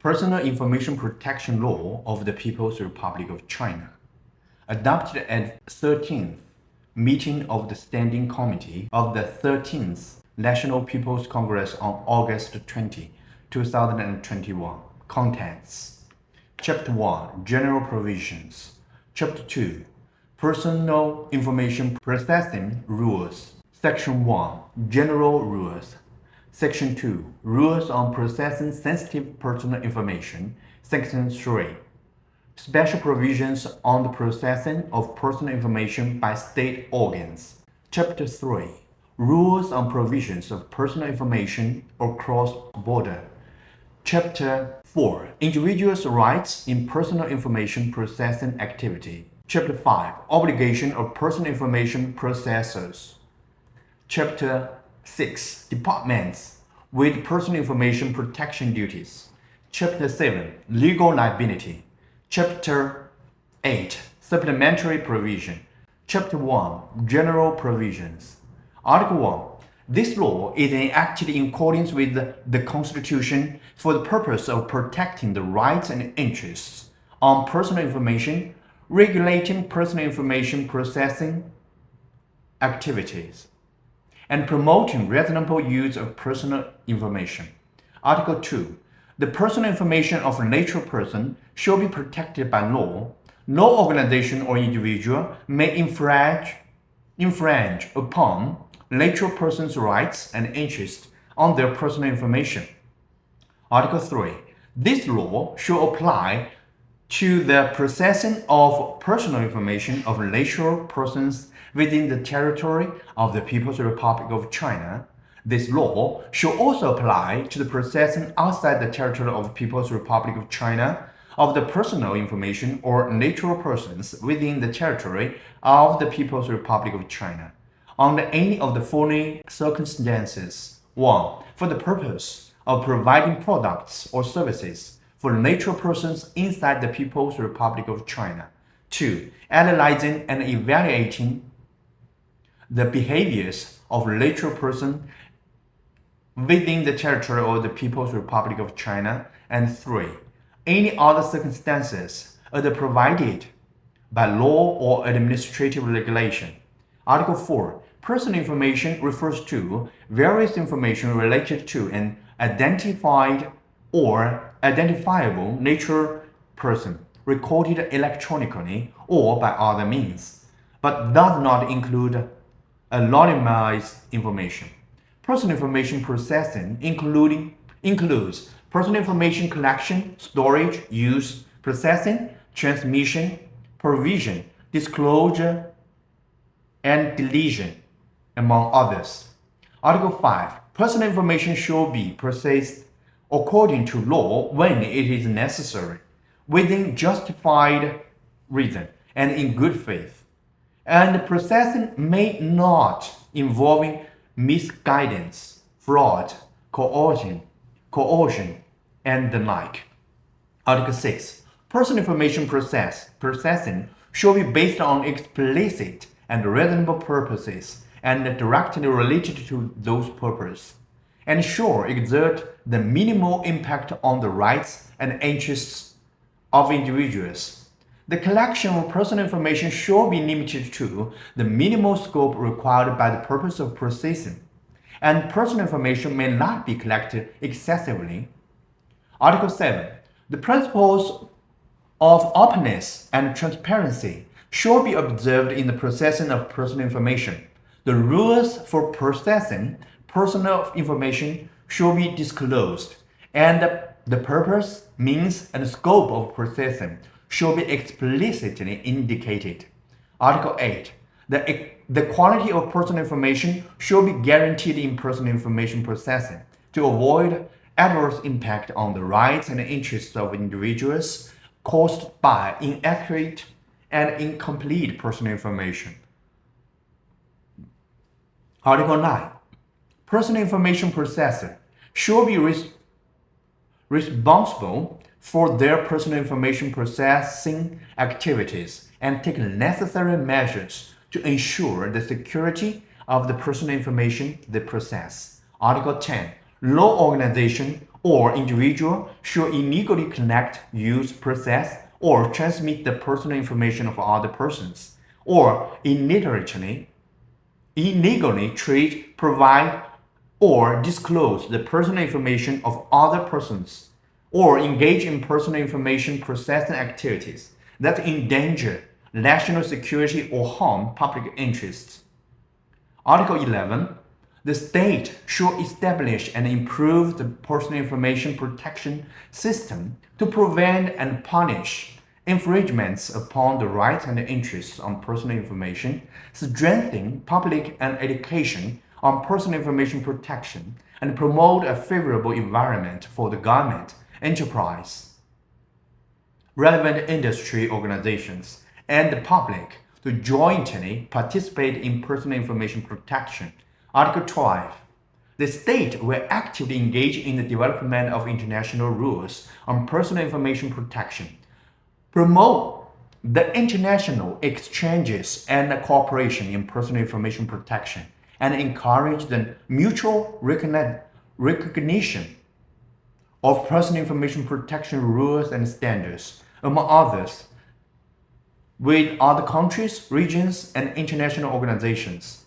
Personal Information Protection Law of the People's Republic of China, adopted at 13th meeting of the Standing Committee of the 13th National People's Congress on August 20, 2021. Contents: Chapter 1, General Provisions. Chapter 2, Personal Information Processing Rules. Section 1, General Rules. Section 2, Rules on Processing Sensitive Personal Information. Section 3, Special Provisions on the Processing of Personal Information by State Organs. Chapter 3, Rules on Provisions of Personal Information across border. Chapter 4, Individuals' Rights in Personal Information Processing Activity. Chapter 5, Obligation of Personal Information Processors. Chapter 6, Departments with Personal Information Protection Duties. Chapter 7, Legal Liability. Chapter 8, Supplementary Provision. Chapter 1, General Provisions. Article 1. This law is enacted in accordance with the Constitution for the purpose of protecting the rights and interests on personal information, regulating personal information processing activities, and promoting reasonable use of personal information. Article 2. The personal information of a natural person shall be protected by law. No organization or individual may infringe upon natural persons' rights and interests on their personal information. Article 3. This law shall apply to the processing of personal information of natural persons within the territory of the People's Republic of China. This law shall also apply to the processing outside the territory of the People's Republic of China of the personal information or natural persons within the territory of the People's Republic of China, under any of the following circumstances. 1. For the purpose of providing products or services for natural persons inside the People's Republic of China. 2. Analyzing and evaluating the behaviors of natural persons within the territory of the People's Republic of China. And 3. Any other circumstances other provided by law or administrative regulation. Article 4. Personal information refers to various information related to an identified or identifiable natural person, recorded electronically or by other means, but does not include anonymized information. Personal information processing includes personal information collection, storage, use, processing, transmission, provision, disclosure, and deletion, among others. Article 5. Personal information shall be processed according to law when it is necessary, within justified reason, and in good faith. And processing may not involve misguidance, fraud, coercion, and the like. Article 6. Personal information processing shall be based on explicit and reasonable purposes and directly related to those purposes, and shall exert the minimal impact on the rights and interests of individuals. The collection of personal information shall be limited to the minimal scope required by the purpose of processing, and personal information may not be collected excessively. Article 7. The principles of openness and transparency shall be observed in the processing of personal information. The rules for processing personal information shall be disclosed, and the purpose, means, and scope of processing shall be explicitly indicated. Article 8. The quality of personal information shall be guaranteed in personal information processing to avoid adverse impact on the rights and interests of individuals caused by inaccurate and incomplete personal information. Article 9. Personal information processor shall be responsible for their personal information processing activities and take necessary measures to ensure the security of the personal information they process. Article 10. No organization or individual should illegally collect, use, process, or transmit the personal information of other persons, or illegally treat, provide, or disclose the personal information of other persons, or engage in personal information processing activities that endanger national security or harm public interests. Article 11. The state should establish and improve the personal information protection system to prevent and punish infringements upon the rights and interests on personal information, strengthen public and education on personal information protection, and promote a favorable environment for the government, enterprise, relevant industry organizations, and the public to jointly participate in personal information protection. Article 12. The state will actively engage in the development of international rules on personal information protection, promote the international exchanges and cooperation in personal information protection, and encourage the mutual recognition of personal information protection rules and standards, among others, with other countries, regions, and international organizations.